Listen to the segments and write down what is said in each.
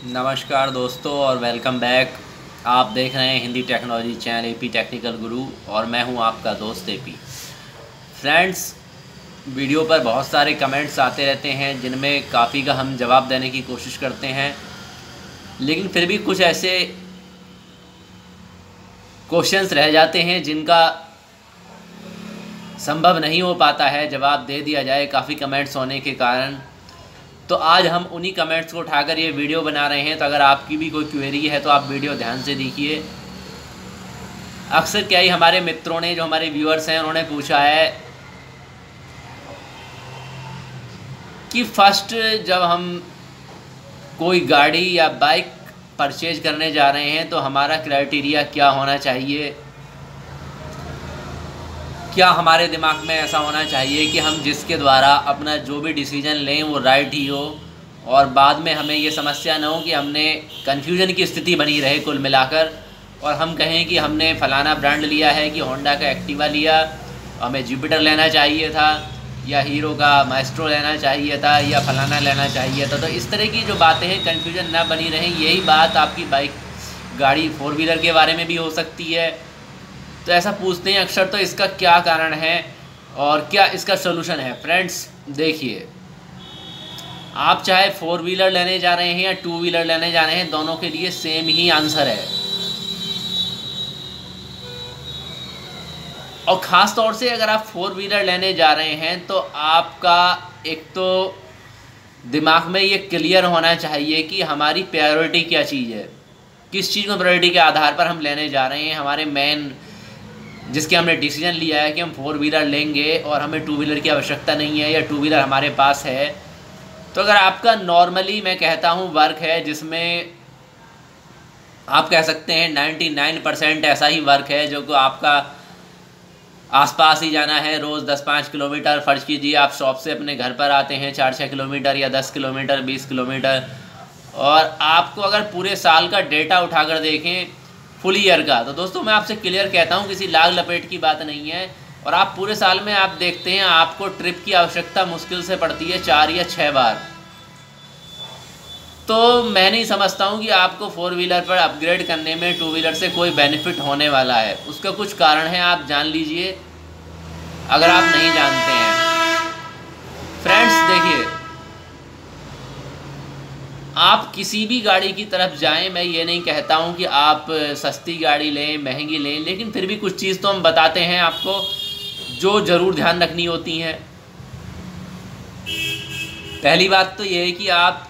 नमस्कार दोस्तों और वेलकम बैक। आप देख रहे हैं Hindi technology channel AP technical गुरु और मैं हूं आपका दोस्त एपी। फ्रेंड्स, वीडियो पर बहुत सारे कमेंट्स आते रहते हैं जिनमें काफ़ी का हम जवाब देने की कोशिश करते हैं, लेकिन फिर भी कुछ ऐसे क्वेश्चंस रह जाते हैं जिनका संभव नहीं हो पाता है जवाब दे दिया जाए काफ़ी कमेंट्स होने के कारण। तो आज हम उन्हीं कमेंट्स को उठाकर ये वीडियो बना रहे हैं। तो अगर आपकी भी कोई क्वेरी है तो आप वीडियो ध्यान से देखिए। अक्सर क्या ही हमारे मित्रों ने, जो हमारे व्यूअर्स हैं, उन्होंने पूछा है कि फर्स्ट जब हम कोई गाड़ी या बाइक परचेज करने जा रहे हैं तो हमारा क्राइटेरिया क्या होना चाहिए, क्या हमारे दिमाग में ऐसा होना चाहिए कि हम जिसके द्वारा अपना जो भी डिसीजन लें वो राइट ही हो और बाद में हमें ये समस्या ना हो कि हमने कन्फ्यूजन की स्थिति बनी रहे कुल मिलाकर, और हम कहें कि हमने फ़लाना ब्रांड लिया है कि होंडा का एक्टिवा लिया, हमें जुपिटर लेना चाहिए था या हीरो का माइस्ट्रो लेना चाहिए था या फ़लाना लेना चाहिए था। तो इस तरह की जो बातें हैं, कन्फ्यूजन ना बनी रहे। यही बात आपकी बाइक, गाड़ी, 4 व्हीलर के बारे में भी हो सकती है। तो ऐसा पूछते हैं अक्सर, तो इसका क्या कारण है और क्या इसका सोल्यूशन है। फ्रेंड्स देखिए, आप चाहे 4 व्हीलर लेने जा रहे हैं या 2 व्हीलर लेने जा रहे हैं, दोनों के लिए सेम ही आंसर है। और ख़ास तौर से अगर आप 4 व्हीलर लेने जा रहे हैं तो आपका एक तो दिमाग में ये क्लियर होना चाहिए कि हमारी प्रायोरिटी क्या चीज़ है, किस चीज़ को प्रायोरिटी के आधार पर हम लेने जा रहे हैं। हमारे मेन जिसके हमने डिसीजन लिया है कि हम 4 व्हीलर लेंगे और हमें 2 व्हीलर की आवश्यकता नहीं है या 2 व्हीलर हमारे पास है। तो अगर आपका नॉर्मली, मैं कहता हूँ, वर्क है जिसमें आप कह सकते हैं 99% ऐसा ही वर्क है जो को आपका आसपास ही जाना है, रोज़ 10-5 किलोमीटर, फ़र्ज़ कीजिए आप शॉप से अपने घर पर आते हैं 4-6 किलोमीटर या 10 किलोमीटर, 20 किलोमीटर, और आपको अगर पूरे साल का डेटा उठाकर देखें फुल ईयर का, तो दोस्तों मैं आपसे क्लियर कहता हूँ, किसी लाग लपेट की बात नहीं है। और आप पूरे साल में आप देखते हैं आपको ट्रिप की आवश्यकता मुश्किल से पड़ती है 4 या 6 बार। तो मैं नहीं समझता हूँ कि आपको 4 व्हीलर पर अपग्रेड करने में 2 व्हीलर से कोई बेनिफिट होने वाला है। उसका कुछ कारण है, आप जान लीजिए अगर आप नहीं जानते हैं। फ्रेंड्स देखिए, आप किसी भी गाड़ी की तरफ जाएं, मैं ये नहीं कहता हूं कि आप सस्ती गाड़ी लें, महंगी लें, लेकिन फिर भी कुछ चीज़ तो हम बताते हैं आपको जो ज़रूर ध्यान रखनी होती हैं। पहली बात तो ये है कि आप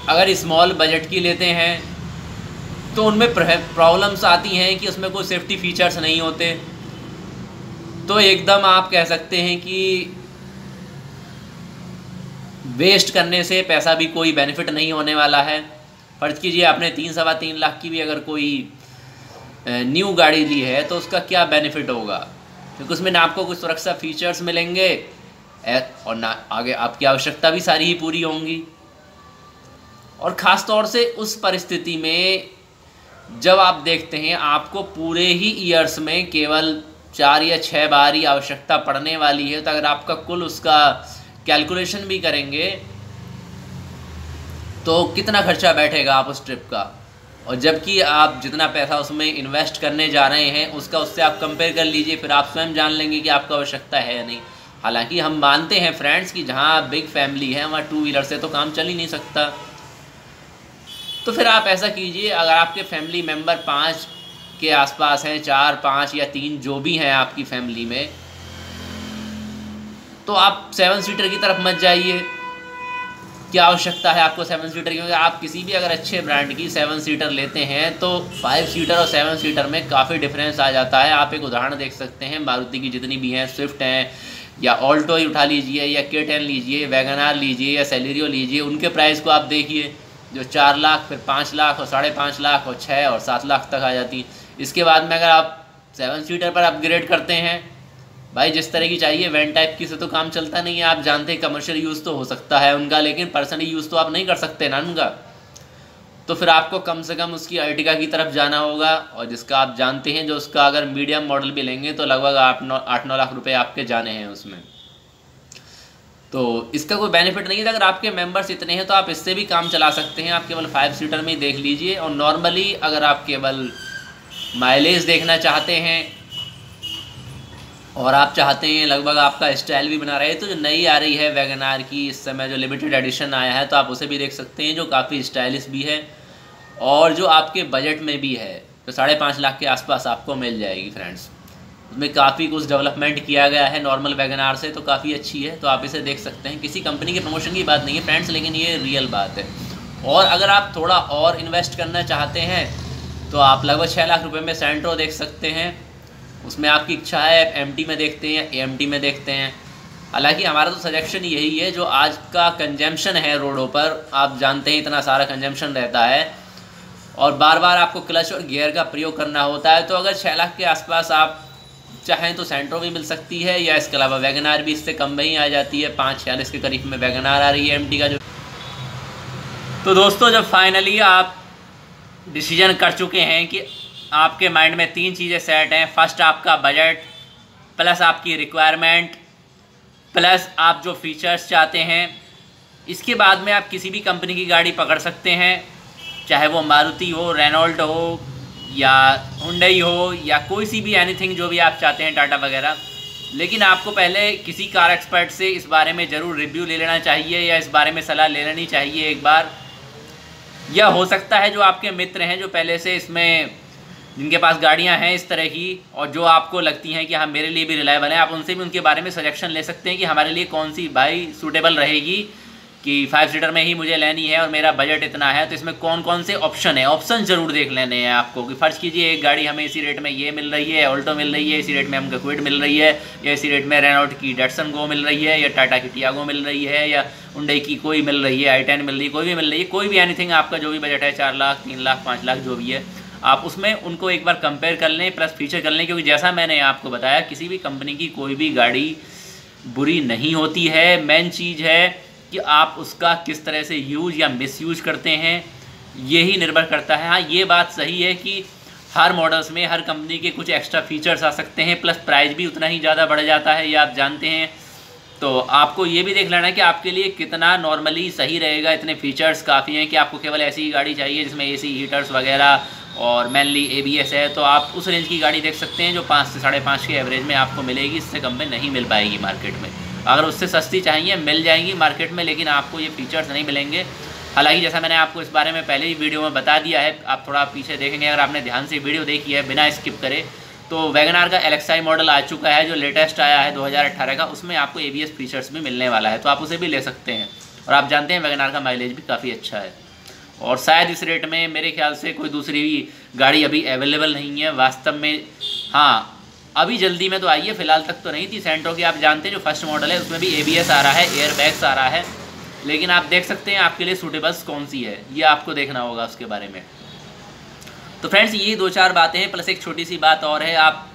अगर स्मॉल बजट की लेते हैं तो उनमें प्रॉब्लम्स आती हैं कि उसमें कोई सेफ्टी फीचर्स नहीं होते। तो एकदम आप कह सकते हैं कि वेस्ट करने से पैसा भी कोई बेनिफिट नहीं होने वाला है। फ़र्ज़ कीजिए आपने 3-3.25 लाख की भी अगर कोई न्यू गाड़ी ली है तो उसका क्या बेनिफिट होगा, क्योंकि उसमें ना आपको कुछ सुरक्षा फीचर्स मिलेंगे और ना आगे आपकी आवश्यकता भी सारी ही पूरी होंगी। और ख़ास तौर से उस परिस्थिति में जब आप देखते हैं आपको पूरे ही ईयर्स में केवल 4 या 6 बार ही आवश्यकता पड़ने वाली है, तो अगर आपका कुल उसका कैलकुलेशन भी करेंगे तो कितना खर्चा बैठेगा आप उस ट्रिप का। और जबकि आप जितना पैसा उसमें इन्वेस्ट करने जा रहे हैं उसका उससे आप कंपेयर कर लीजिए, फिर आप स्वयं जान लेंगे कि आपको आवश्यकता है या नहीं। हालांकि हम मानते हैं फ्रेंड्स कि जहां बिग फैमिली है वहाँ 2 व्हीलर से तो काम चल ही नहीं सकता। तो फिर आप ऐसा कीजिए, अगर आपके फैमिली मेम्बर 5 के आसपास हैं, 4, 5 या 3 जो भी हैं आपकी फैमिली में, तो आप 7 सीटर की तरफ मत जाइए। क्या आवश्यकता है आपको 7 सीटर की? आप किसी भी अगर अच्छे ब्रांड की 7 सीटर लेते हैं तो 5 सीटर और 7 सीटर में काफ़ी डिफरेंस आ जाता है। आप एक उदाहरण देख सकते हैं, मारुति की जितनी भी हैं, स्विफ्ट हैं या ऑल्टो ही उठा लीजिए या K10 लीजिए, वैगनार लीजिए या सेलेरियो लीजिए, उनके प्राइस को आप देखिए, जो 4 लाख, फिर 5 लाख और 5.5 लाख और 6 और 7 लाख तक आ जाती। इसके बाद में अगर आप 7 सीटर पर अपग्रेड करते हैं, भाई जिस तरह की चाहिए वैन टाइप की से तो काम चलता नहीं है। आप जानते हैं कमर्शियल यूज़ तो हो सकता है उनका, लेकिन पर्सनल यूज़ तो आप नहीं कर सकते ना उनका। तो फिर आपको कम से कम उसकी अर्टिगा की तरफ जाना होगा, और जिसका आप जानते हैं जो उसका अगर मीडियम मॉडल भी लेंगे तो लगभग 8-9 लाख रुपए आपके जाने हैं उसमें। तो इसका कोई बेनिफिट नहीं है। अगर आपके मेंबर्स इतने हैं तो आप इससे भी काम चला सकते हैं। आप केवल 5 सीटर में ही देख लीजिए। और नॉर्मली अगर आप केवल माइलेज देखना चाहते हैं और आप चाहते हैं लगभग आपका स्टाइल भी बना रहे हैं, तो जो नई आ रही है वैगन आर की इस समय जो लिमिटेड एडिशन आया है, तो आप उसे भी देख सकते हैं, जो काफ़ी स्टाइलिश भी है और जो आपके बजट में भी है। तो 5.5 लाख के आसपास आपको मिल जाएगी फ्रेंड्स। उसमें काफ़ी कुछ डेवलपमेंट किया गया है नॉर्मल वैगन आर से, तो काफ़ी अच्छी है। तो आप इसे देख सकते हैं। किसी कंपनी के प्रमोशन की बात नहीं है फ्रेंड्स, लेकिन ये रियल बात है। और अगर आप थोड़ा और इन्वेस्ट करना चाहते हैं तो आप लगभग 6 लाख रुपए में सेंट्रो देख सकते हैं। उसमें आपकी इच्छा है एमटी में देखते हैं या एएमटी में देखते हैं। हालांकि हमारा तो सजेशन यही है, जो आज का कंजम्पशन है रोडों पर, आप जानते हैं इतना सारा कंजम्पशन रहता है और बार बार आपको क्लच और गियर का प्रयोग करना होता है। तो अगर 6 लाख के आसपास आप चाहें तो सेंट्रो भी मिल सकती है, या इसके अलावा वैगन आर भी इससे कम में ही आ जाती है। 546 के करीब में वैगन आर आ रही है एमटी का जो। तो दोस्तों, जब फाइनली आप डिसीजन कर चुके हैं कि आपके माइंड में 3 चीज़ें सेट हैं, फर्स्ट आपका बजट, प्लस आपकी रिक्वायरमेंट, प्लस आप जो फीचर्स चाहते हैं, इसके बाद में आप किसी भी कंपनी की गाड़ी पकड़ सकते हैं, चाहे वो मारुति हो, रेनॉल्ट हो या हुंडई हो या कोई सी भी एनीथिंग जो भी आप चाहते हैं, टाटा वगैरह। लेकिन आपको पहले किसी कार एक्सपर्ट से इस बारे में ज़रूर रिव्यू ले लेना चाहिए या इस बारे में सलाह ले लेनी चाहिए एक बार। या हो सकता है जो आपके मित्र हैं जो पहले से इसमें, जिनके पास गाड़ियां हैं इस तरह की और जो आपको लगती हैं कि हाँ मेरे लिए भी रिलायबल है, आप उनसे भी उनके बारे में सजेशन ले सकते हैं कि हमारे लिए कौन सी बाइक सूटेबल रहेगी, कि 5 सीटर में ही मुझे लेनी है और मेरा बजट इतना है, तो इसमें कौन कौन से ऑप्शन है। ऑप्शन ज़रूर देख लेने हैं आपको कि फ़र्ज़ कीजिए एक गाड़ी हमें इसी रेट में ये मिल रही है, ऑल्टो मिल रही है, इसी रेट में हमको क्विड मिल रही है, या इसी रेट में रेनॉल्ट की डैटसन गो मिल रही है, या टाटा की टियागो मिल रही है, या हुंडई की कोई मिल रही है, i10 मिल रही है, कोई भी मिल रही है, कोई भी एनीथिंग आपका जो भी बजट है 4 लाख 3 लाख 5 लाख जो भी है, आप उसमें उनको एक बार कंपेयर कर लें, प्लस फीचर कर लें। क्योंकि जैसा मैंने आपको बताया, किसी भी कंपनी की कोई भी गाड़ी बुरी नहीं होती है। मेन चीज़ है कि आप उसका किस तरह से यूज़ या मिसयूज़ करते हैं, यही निर्भर करता है। हाँ, ये बात सही है कि हर मॉडल्स में हर कंपनी के कुछ एक्स्ट्रा फीचर्स आ सकते हैं, प्लस प्राइस भी उतना ही ज़्यादा बढ़ जाता है, ये आप जानते हैं। तो आपको ये भी देख लेना है कि आपके लिए कितना नॉर्मली सही रहेगा। इतने फीचर्स काफ़ी हैं कि आपको केवल ऐसी ही गाड़ी चाहिए जिसमें एसी, हीटर्स वगैरह और मेनली ABS है, तो आप उस रेंज की गाड़ी देख सकते हैं जो 5 से 5.5 के एवरेज में आपको मिलेगी। इससे कम में नहीं मिल पाएगी मार्केट में। अगर उससे सस्ती चाहिए मिल जाएंगी मार्केट में, लेकिन आपको ये फीचर्स नहीं मिलेंगे। हालांकि जैसा मैंने आपको इस बारे में पहले ही वीडियो में बता दिया है, आप थोड़ा पीछे देखेंगे अगर आपने ध्यान से वीडियो देखी है बिना स्किप करे, तो वैगन आर का LXi मॉडल आ चुका है जो लेटेस्ट आया है 2018 का, उसमें आपको ABS फीचर्स भी मिलने वाला है, तो आप उसे भी ले सकते हैं। और आप जानते हैं वैगन आर का माइलेज भी काफ़ी अच्छा है और शायद इस रेट में मेरे ख्याल से कोई दूसरी गाड़ी अभी अवेलेबल नहीं है वास्तव में। हाँ, अभी जल्दी में तो आई है, फिलहाल तक तो नहीं थी। सेंट्रो की आप जानते हैं जो फर्स्ट मॉडल है उसमें भी ABS आ रहा है, एयर बैग्स आ रहा है, लेकिन आप देख सकते हैं आपके लिए सूटेबल्स कौन सी है, ये आपको देखना होगा उसके बारे में। तो फ्रेंड्स, ये 2-4 बातें हैं, प्लस एक छोटी सी बात और है। आप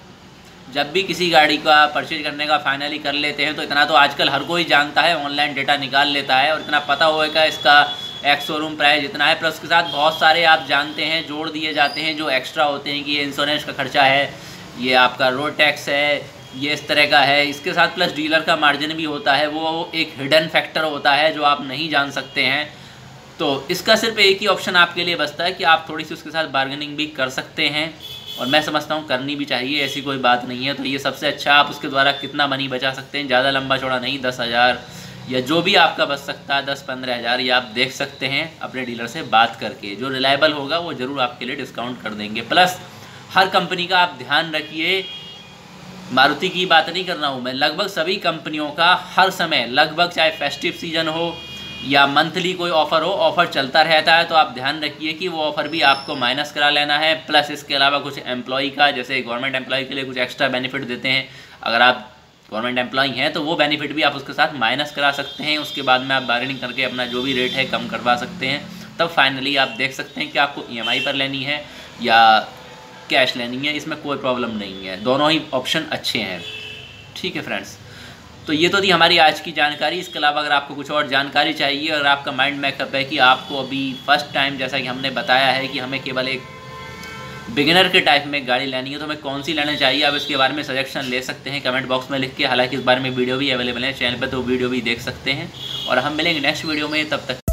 जब भी किसी गाड़ी का परचेज करने का फाइनली कर लेते हैं तो इतना तो आजकल हर कोई जानता है, ऑनलाइन डेटा निकाल लेता है और इतना पता होगा इसका एक्स शोरूम प्राइस इतना है, प्लस उसके साथ बहुत सारे आप जानते हैं जोड़ दिए जाते हैं जो एक्स्ट्रा होते हैं कि ये इंश्योरेंस का खर्चा है, ये आपका रोड टैक्स है, ये इस तरह का है। इसके साथ प्लस डीलर का मार्जिन भी होता है, वो एक हिडन फैक्टर होता है जो आप नहीं जान सकते हैं। तो इसका सिर्फ एक ही ऑप्शन आपके लिए बचता है कि आप थोड़ी सी उसके साथ बार्गेनिंग भी कर सकते हैं, और मैं समझता हूँ करनी भी चाहिए, ऐसी कोई बात नहीं है। तो ये सबसे अच्छा, आप उसके द्वारा कितना मनी बचा सकते हैं, ज़्यादा लंबा चौड़ा नहीं, 10,000 या जो भी आपका बच सकता है 10-15 हज़ार, ये आप देख सकते हैं अपने डीलर से बात करके। जो रिलायबल होगा वो ज़रूर आपके लिए डिस्काउंट कर देंगे। प्लस हर कंपनी का आप ध्यान रखिए, मारुति की बात नहीं कर रहा हूँ मैं, लगभग सभी कंपनियों का हर समय, लगभग चाहे फेस्टिव सीजन हो या मंथली कोई ऑफ़र हो, ऑफ़र चलता रहता है। तो आप ध्यान रखिए कि वो ऑफ़र भी आपको माइनस करा लेना है। प्लस इसके अलावा कुछ एम्प्लॉई का, जैसे गवर्नमेंट एम्प्लॉई के लिए कुछ एक्स्ट्रा बेनिफिट देते हैं, अगर आप गवर्नमेंट एम्प्लॉई हैं तो वो बेनिफिट भी आप उसके साथ माइनस करा सकते हैं। उसके बाद में आप बार्गेनिंग करके अपना जो भी रेट है कम करवा सकते हैं। तब फाइनली आप देख सकते हैं कि आपको EMI पर लेनी है या कैश लेनी है, इसमें कोई प्रॉब्लम नहीं है, दोनों ही ऑप्शन अच्छे हैं। ठीक है फ्रेंड्स, तो ये तो थी हमारी आज की जानकारी। इसके अलावा अगर आपको कुछ और जानकारी चाहिए और आपका माइंड मेकअप है कि आपको अभी फर्स्ट टाइम, जैसा कि हमने बताया है कि हमें केवल एक बिगिनर के टाइप में गाड़ी लेनी है तो हमें कौन सी लेना चाहिए, आप इसके बारे में सजेशन ले सकते हैं कमेंट बॉक्स में लिख के। हालांकि इस बारे में वीडियो भी अवेलेबल है चैनल पर, तो वीडियो भी देख सकते हैं। और हम मिलेंगे नेक्स्ट वीडियो में, तब तक